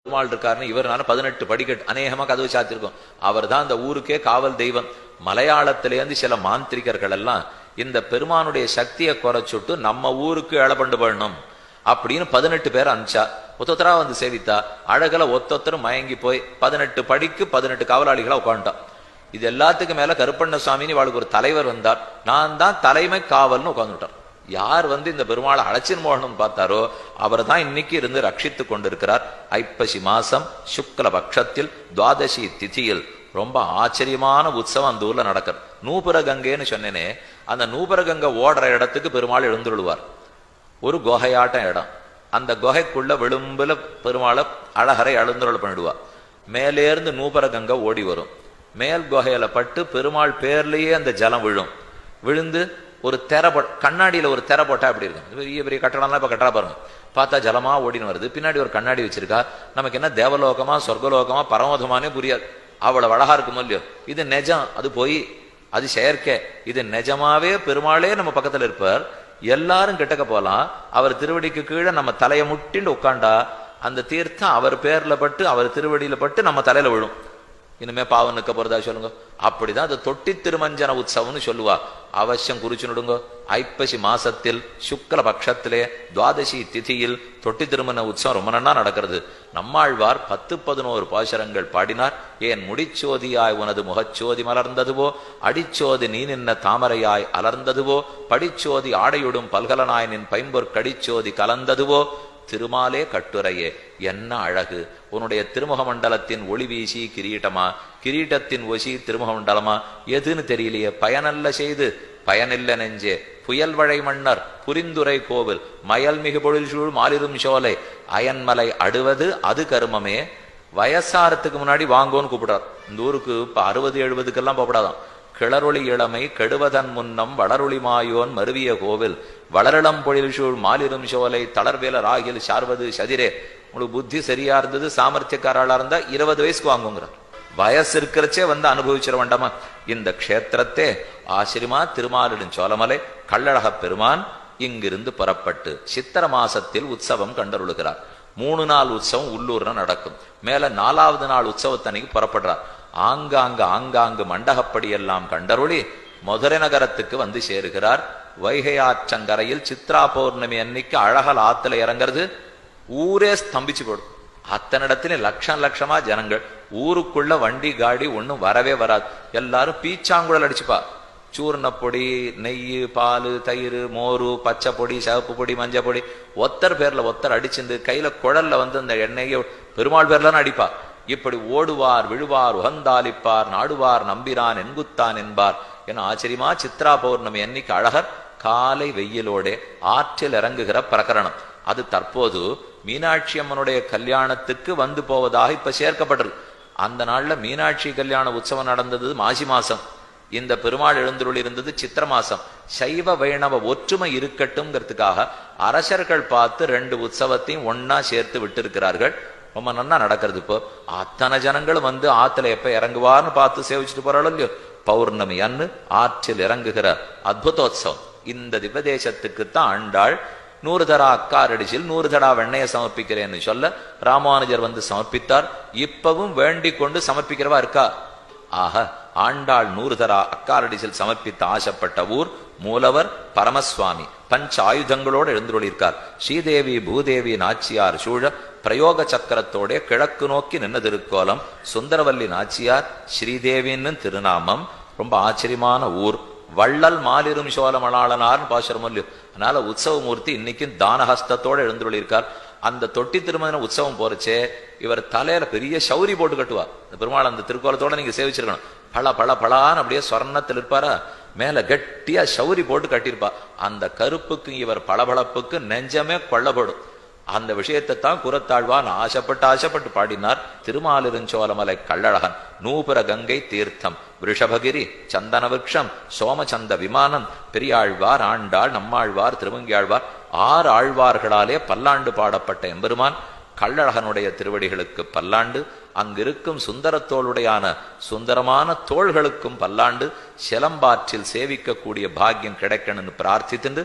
பெருமாள் இருக்காருன்னு இவர்னால 18 படிக்கட்டு அநேகமா கதவு சாத்திருக்கும். அவர் தான் அந்த ஊருக்கே காவல் தெய்வம். மலையாளத்திலேருந்து சில மாந்திரிகர்கள் எல்லாம் இந்த பெருமானுடைய சக்தியை குறைச்சுட்டு நம்ம ஊருக்கு ஏழப்பண்டு பண்ணணும் அப்படின்னு 18 பேர் அனுப்பிச்சா. ஒத்தொத்தரா வந்து சேவித்தா. அழகல ஒத்தொத்தரும் மயங்கி போய் 18 படிக்கு 18 காவலாளிகளா உட்காந்துட்டான். இது எல்லாத்துக்கும் மேல கருப்பண்ண சுவாமின்னு இவாளுக்கு ஒரு தலைவர் வந்தார். நான் தான் தலைமை காவல்னு உட்காந்துட்டார். யார் வந்து இந்த பெருமாளை அழைச்சின் போகணும்னு பார்த்தாரோ அவர் தான் இன்னைக்கு இருந்து ரட்சித்து கொண்டிருக்கிறார். ஐப்பசி மாசம் சுக்ல பட்சத்தில் துவாதசி திதியில் ரொம்ப ஆச்சரியமான உற்சவம் அந்த ஊர்ல நடக்கிறது. நூபுர கங்கைன்னு சொன்னேனே, அந்த நூபுர கங்கை ஓடுற இடத்துக்கு பெருமாள் எழுந்துள்ளுவார். ஒரு குகையாட்டம் இடம். அந்த குகைக்குள்ள விளிம்புல பெருமாளை அழகரை எழுந்துருள் பண்ணிடுவார். மேலேருந்து நூபுர கங்கை ஓடி வரும். மேல் குகையில பட்டு பெருமாள் பேர்லயே அந்த ஜலம் விழும். விழுந்து ஒரு தெரை கண்ணாடியில ஒரு தெரை போட்டா அப்படி இருக்கும். பெரிய பெரிய கட்டடம்லாம் இப்ப கட்டா பாருங்க. பார்த்தா ஜலமா ஓடின்னு வருது. பின்னாடி ஒரு கண்ணாடி வச்சிருக்கா. நமக்கு என்ன தேவலோகமா சொர்க்கலோகமா பரமோதமானே புரியாது. அவ்வளவு அழகா இருக்கும் இல்லையோ. இது நெஜம், அது போய் அது செயற்கை. இது நிஜமாவே பெருமாளே நம்ம பக்கத்துல இருப்பார். எல்லாரும் கிட்டக்க போலாம். அவர் திருவடிக்கு கீழே நம்ம தலையை முட்டின்னு உட்காண்டா அந்த தீர்த்தம் அவர் பேர்ல பட்டு அவர் திருவடியில பட்டு நம்ம தலையில விழும். இனிமே பாவம் நிற்க போறதா சொல்லுங்க. அப்படிதான் அது தொட்டி திருமஞ்சன உற்சவம்னு சொல்லுவா. அவசியம் குறிச்சுடுங்க. ஐப்பசி மாசத்தில் சுக்ல பட்சத்திலே துவாதசி திதியில் தொட்டி திருமண உற்சவம் ரொம்ப நன்னா நடக்கிறது. நம்மாழ்வார் 10-11 பாசுரங்கள் பாடினார். ஏன் முடிச்சோதியாய் உனது முகச்சோதி மலர்ந்ததுவோ, அடிச்சோதி நீ நின்ன தாமரையாய் அலர்ந்ததுவோ, படிச்சோதி ஆடையுடும் பல்கலனாய் நின் பைம்பொற் கடிச்சோதி கலந்ததுவோ, திருமாலே கட்டுரையே என்ன அழகு! உன்னுடைய திருமுக மண்டலத்தின் ஒளி வீசி கிரீட்டமா, கிரீட்டத்தின் ஒசி திருமுக மண்டலமா, எதுன்னு தெரியலையே. பயனல்ல செய்து பயனில்ல நெஞ்சே, புயல் வழை மன்னர் புரிந்துரை கோவில், மயல் மிகு பொழில் சூழ் மாலிரும் சோலை, அயன்மலை அடுவது அது கருமமே. வயசாரத்துக்கு முன்னாடி வாங்கோன்னு கூப்பிடுறார். இந்த ஊருக்கு இப்ப 60-70க்கெல்லாம் போகப்படாதான். கிளறொளி இளமை கெடுவதன் முன்னம் வளரொளி மாயோன் மருவிய கோவில், வளரிளம் பொழில் சூழ் மாலிரும் சோலை, தளர்வேல ராகில் சார்வது சதிரே. உங்களுக்கு புத்தி சரியா இருந்தது, சாமர்த்தியக்காரா இருந்தா 20 வயசுக்கு வாங்குங்கிறார். வயசு இருக்கிறச்சே வந்து அனுபவிச்சிட வேண்டாமா? இந்த க்ஷேத்திரத்தே ஆசிரியமா திருமாலிடும் சோழமலை கள்ளழக பெருமான் இங்கிருந்து புறப்பட்டு சித்திர மாசத்தில் உற்சவம் கண்டருளுகிறார். 3 நாள் உற்சவம் உள்ளூர்ல நடக்கும். மேல 4வது நாள் உற்சவத்தன்னைக்கு புறப்படுறார். ஆங்காங்கு மண்டகப்படி எல்லாம் கண்டருளி மதுரை நகரத்துக்கு வந்து சேருகிறார். வைகை ஆற்றங்கரையில் சித்ரா பௌர்ணமி அன்னைக்கு அழகல் ஆத்துல இறங்கிறது. ஊரே ஸ்தம்பிச்சு போடும். அத்தனிடத்துல லட்சமா ஜனங்கள். ஊருக்குள்ள வண்டி காடி ஒன்னும் வரவே வராது. எல்லாரும் பீச்சாங்குழல் அடிச்சுப்பா. சூர்ணப்பொடி, நெய், பால், தயிர், மோரு, பச்சை பொடி, சிவப்பு பொடி, மஞ்சள் பொடி, ஒத்தர் பேர்ல ஒத்தர் அடிச்சிருந்து கையில குழல்ல வந்து அந்த எண்ணெயை பெருமாள் பேர்லாம் அடிப்பா. இப்படி ஓடுவார் விழுவார் உகந்தாலிப்பார் நாடுவார் நம்பிரான் என்குத்தான் என்பார் என ஆச்சரியமா சித்ரா பௌர்ணமி அன்னைக்கு அழகர் காலை வெயிலோட ஆற்றில் இறங்குகிற பிரகரணம். அது தற்போது மீனாட்சி அம்மனுடைய கல்யாணத்துக்கு வந்து போவதாக இப்ப சேர்க்கப்பட்டது. அந்த நாள்ல மீனாட்சி கல்யாண உற்சவம் நடந்தது மாசி மாசம். இந்த பெருமாள் எழுந்தருள் இருந்தது சித்திர மாசம். சைவ வைணவ ஒற்றுமை இருக்கட்டும்ங்கிறதுக்காக அரசர்கள் பார்த்து 2 உற்சவத்தையும் ஒன்னா சேர்த்து விட்டு இருக்கிறார்கள். ரொம்ப நன்னா நடக்கிறது. இப்போ அத்தனை ஜனங்களும் வந்து ஆத்துல எப்ப இறங்குவார்னு பார்த்து சேவிச்சுட்டு போறாளோ இல்லையோ. பௌர்ணமி அன்னு ஆற்றில் இறங்குகிற அத்புதோத்சவம். இந்த திவ்யதேசத்துக்குத்தான் ஆண்டாள் 100 தடா அக்காரடிச்சில் 100 தடா வெண்ணையை சமர்ப்பிக்கிறேன்னு சொல்ல ராமானுஜர் வந்து சமர்ப்பித்தார். இப்பவும் வேண்டிக் கொண்டு சமர்ப்பிக்கிறவா இருக்கா. ஆக ஆண்டாள் 100 தடா அக்காரடிச்சில் சமர்ப்பித்த ஆசைப்பட்ட ஊர் மூலவர் பரமசுவாமி. பஞ்ச ஆயுதங்களோடு எழுந்துள்ளிருக்கார். ஸ்ரீதேவி பூதேவி நாச்சியார் சூழ பிரயோக சக்கரத்தோட கிழக்கு நோக்கி நின்ன திருக்கோலம். சுந்தரவல்லி நாச்சியார் ஸ்ரீதேவின்னு திருநாமம். ரொம்ப ஆச்சரியமான ஊர். வள்ளல் மாலிரும் சோழமளாளனார்னு பாசுரமல்லு. அதனால உற்சவமூர்த்தி இன்னைக்கும் தானஹஸ்தத்தோட எழுந்துள்ளிருக்கார். அந்த தொட்டி திருமண உற்சவம் போறச்சே இவர் தலையில பெரிய சௌரி போட்டு கட்டுவார். இந்த பெருமாள் அந்த திருக்கோலத்தோட நீங்க சேவிச்சிருக்கணும். பளான்னு அப்படியே சொர்ணத்தில் இருப்பாரா. மேல கட்டியா சௌரி போட்டு கட்டியிருப்பா. அந்த கருப்புக்கு இவர் பளபளப்புக்கு நெஞ்சமே கொள்ளப்படும். அந்த விஷயத்தை தான் குரத்தாழ்வான் ஆசைப்பட்டு பாடினார். திருமாலிருஞ்சோலமலை கள்ளழகன் நூபுர கங்கை தீர்த்தம் ரிஷபகிரி சந்தன விருட்சம் சோமச்சந்த விமானம் பெரியாழ்வார் ஆண்டாள் நம்மாழ்வார் திருமங்கியாழ்வார் 6 ஆழ்வார்களாலே பல்லாண்டு பாடப்பட்ட எம்பெருமான் கள்ளழகனுடைய திருவடிகளுக்கு பல்லாண்டு. அங்கிருக்கும் சுந்தரத்தோளுடையான சுந்தரமான தோள்களுக்கும் பல்லாண்டு. சிலம்பாற்றில் சேவிக்கக்கூடிய பாக்கியம் கிடைக்கணும்னு பிரார்த்தித்து